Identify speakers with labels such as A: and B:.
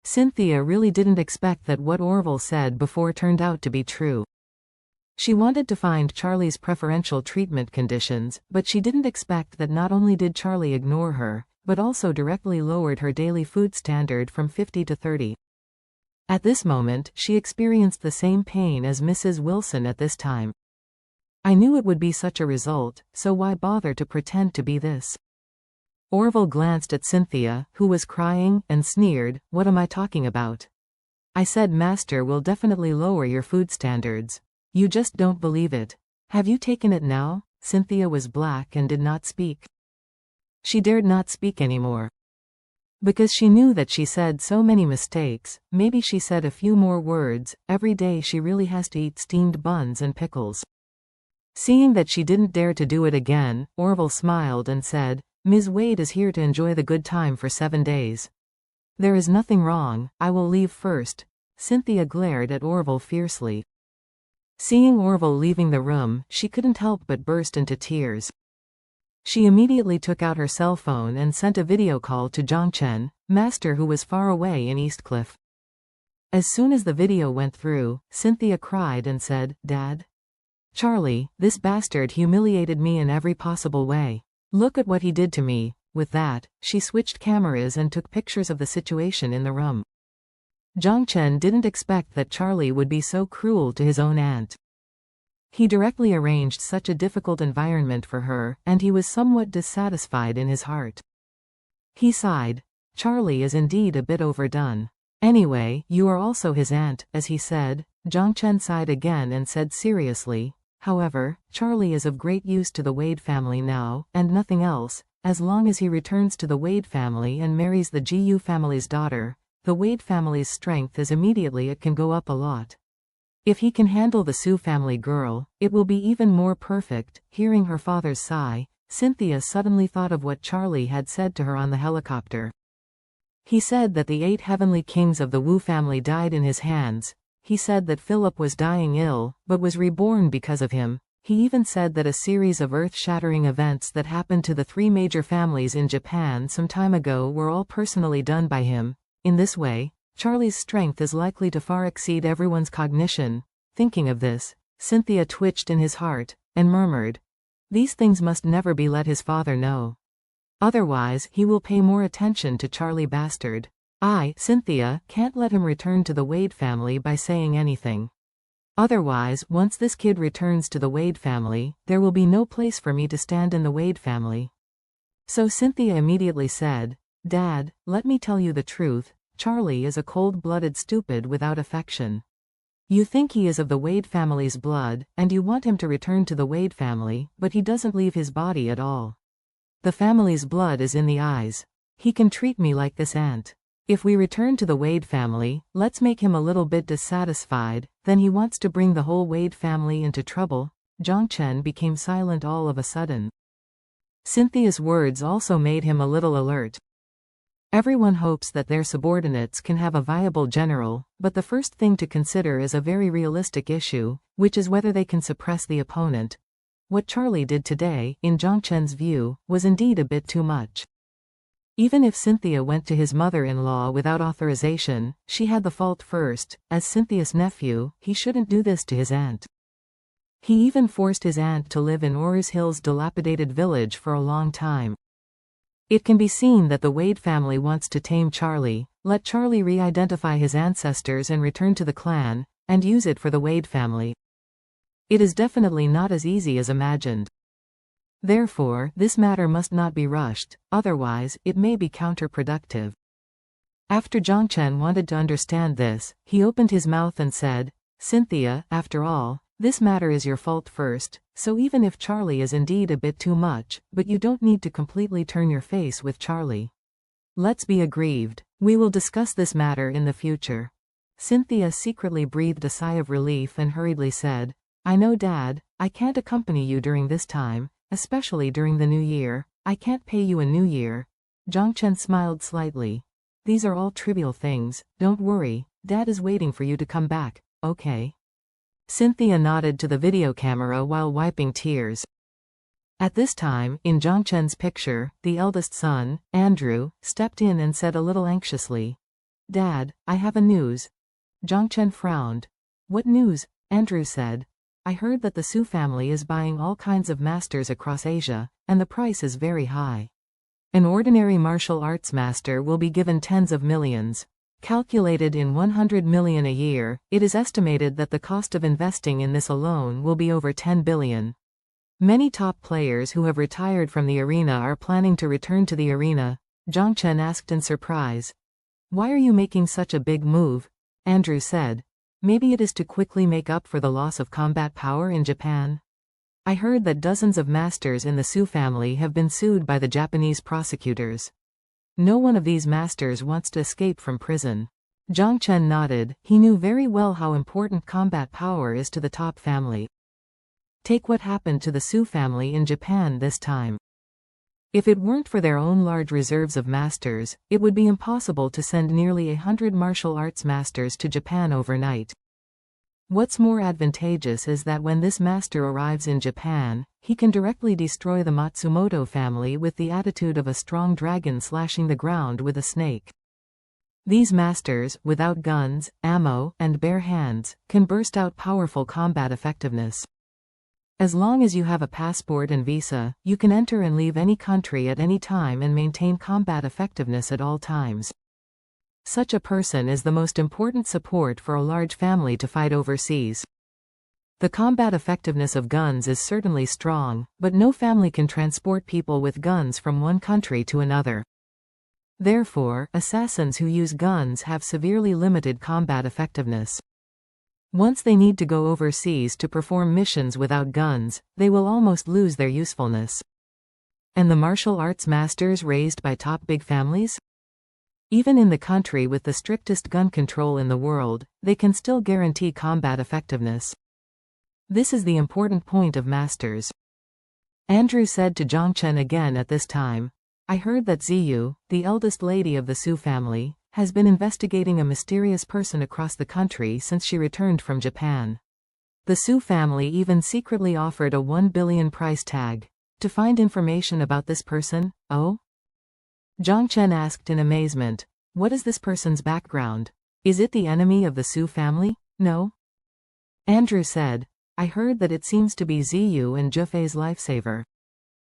A: Cynthia really didn't expect that what Orville said before turned out to be true. She wanted to find Charlie's preferential treatment conditions, but she didn't expect that not only did Charlie ignore her, but also directly lowered her daily food standard from 50 to 30. At this moment, she experienced the same pain as Mrs. Wilson at this time. I knew it would be such a result, so why bother to pretend to be this? Orville glanced at Cynthia, who was crying, and sneered, "What am I talking about? I said Master will definitely lower your food standards. You just don't believe it. Have you taken it now?" Cynthia was black and did not speak. She dared not speak anymore. Because she knew that she said so many mistakes, maybe she said a few more words. Every day she really has to eat steamed buns and pickles. Seeing that she didn't dare to do it again, Orville smiled and said, "Ms. Wade is here to enjoy the good time for 7 days. There is nothing wrong, I will leave first." Cynthia glared at Orville fiercely. Seeing Orville leaving the room, she couldn't help but burst into tears. She immediately took out her cell phone and sent a video call to Zhangchen, Master, who was far away in Eastcliff. As soon as the video went through, Cynthia cried and said, "Dad? Charlie, this bastard humiliated me in every possible way. Look at what he did to me." With that, she switched cameras and took pictures of the situation in the room. Zhangchen didn't expect that Charlie would be so cruel to his own aunt. He directly arranged such a difficult environment for her, and he was somewhat dissatisfied in his heart. He sighed. Charlie is indeed a bit overdone. "Anyway, you are also his aunt," as he said. Zhangchen sighed again and said seriously, "However, Charlie is of great use to the Wade family now, and nothing else. As long as he returns to the Wade family and marries the Gu family's daughter, the Wade family's strength is immediately it can go up a lot. If he can handle the Sue family girl, it will be even more perfect." Hearing her father's sigh, Cynthia suddenly thought of what Charlie had said to her on the helicopter. He said that the 8 heavenly kings of the Wu family died in his hands. He said that Philip was dying ill, but was reborn because of him. He even said that a series of earth-shattering events that happened to the 3 major families in Japan some time ago were all personally done by him. In this way, Charlie's strength is likely to far exceed everyone's cognition. Thinking of this, Cynthia twitched in his heart, and murmured, "These things must never be let his father know. Otherwise, he will pay more attention to Charlie bastard. Cynthia, can't let him return to the Wade family by saying anything. Otherwise, once this kid returns to the Wade family, there will be no place for me to stand in the Wade family." So Cynthia immediately said, "Dad, let me tell you the truth. Charlie is a cold-blooded stupid without affection. You think he is of the Wade family's blood, and you want him to return to the Wade family, but he doesn't leave his body at all. The family's blood is in the eyes. He can treat me like this aunt. If we return to the Wade family, let's make him a little bit dissatisfied, then he wants to bring the whole Wade family into trouble." Zhangchen became silent all of a sudden. Cynthia's words also made him a little alert. Everyone hopes that their subordinates can have a viable general, but the first thing to consider is a very realistic issue, which is whether they can suppress the opponent. What Charlie did today, in Zhangchen's view, was indeed a bit too much. Even if Cynthia went to his mother-in-law without authorization, she had the fault first. As Cynthia's nephew, he shouldn't do this to his aunt. He even forced his aunt to live in Ores Hill's dilapidated village for a long time. It can be seen that the Wade family wants to tame Charlie, let Charlie re-identify his ancestors and return to the clan, and use it for the Wade family. It is definitely not as easy as imagined. Therefore, this matter must not be rushed, otherwise, it may be counterproductive. After Zhangchen wanted to understand this, he opened his mouth and said, "Cynthia, after all, this matter is your fault first, so even if Charlie is indeed a bit too much, but you don't need to completely turn your face with Charlie. Let's be aggrieved. We will discuss this matter in the future." Cynthia secretly breathed a sigh of relief and hurriedly said, "I know, Dad, I can't accompany you during this time, especially during the new year. I can't pay you a new year." Zhangchen smiled slightly. "These are all trivial things, don't worry, Dad is waiting for you to come back, okay?" Cynthia nodded to the video camera while wiping tears. At this time, in Zhangchen's picture, the eldest son, Andrew, stepped in and said a little anxiously, Dad, I have a news. Zhangchen frowned. What news? Andrew said. I heard that the Su family is buying all kinds of masters across Asia, and the price is very high. An ordinary martial arts master will be given tens of millions. Calculated in 100 million a year, it is estimated that the cost of investing in this alone will be over 10 billion. Many top players who have retired from the arena are planning to return to the arena, Zhangchen asked in surprise. Why are you making such a big move? Andrew said. Maybe it is to quickly make up for the loss of combat power in Japan? I heard that dozens of masters in the Su family have been sued by the Japanese prosecutors. No one of these masters wants to escape from prison. Zhangchen nodded. He knew very well how important combat power is to the top family. Take what happened to the Su family in Japan this time. If it weren't for their own large reserves of masters, it would be impossible to send nearly 100 martial arts masters to Japan overnight. What's more advantageous is that when this master arrives in Japan, he can directly destroy the Matsumoto family with the attitude of a strong dragon slashing the ground with a snake. These masters, without guns, ammo, and bare hands, can burst out powerful combat effectiveness. As long as you have a passport and visa, you can enter and leave any country at any time and maintain combat effectiveness at all times. Such a person is the most important support for a large family to fight overseas. The combat effectiveness of guns is certainly strong, but no family can transport people with guns from one country to another. Therefore, assassins who use guns have severely limited combat effectiveness. Once they need to go overseas to perform missions without guns, they will almost lose their usefulness. And the martial arts masters raised by top big families? Even in the country with the strictest gun control in the world, they can still guarantee combat effectiveness. This is the important point of masters. Andrew said to Zhangchen again at this time, I heard that Ziyu, the eldest lady of the Su family, has been investigating a mysterious person across the country since she returned from Japan. The Su family even secretly offered a 1 billion price tag to find information about this person. Oh? Zhangchen asked in amazement. What is this person's background? Is it the enemy of the Su family? No? Andrew said. I heard that it seems to be Ziyu and Zhufei's lifesaver.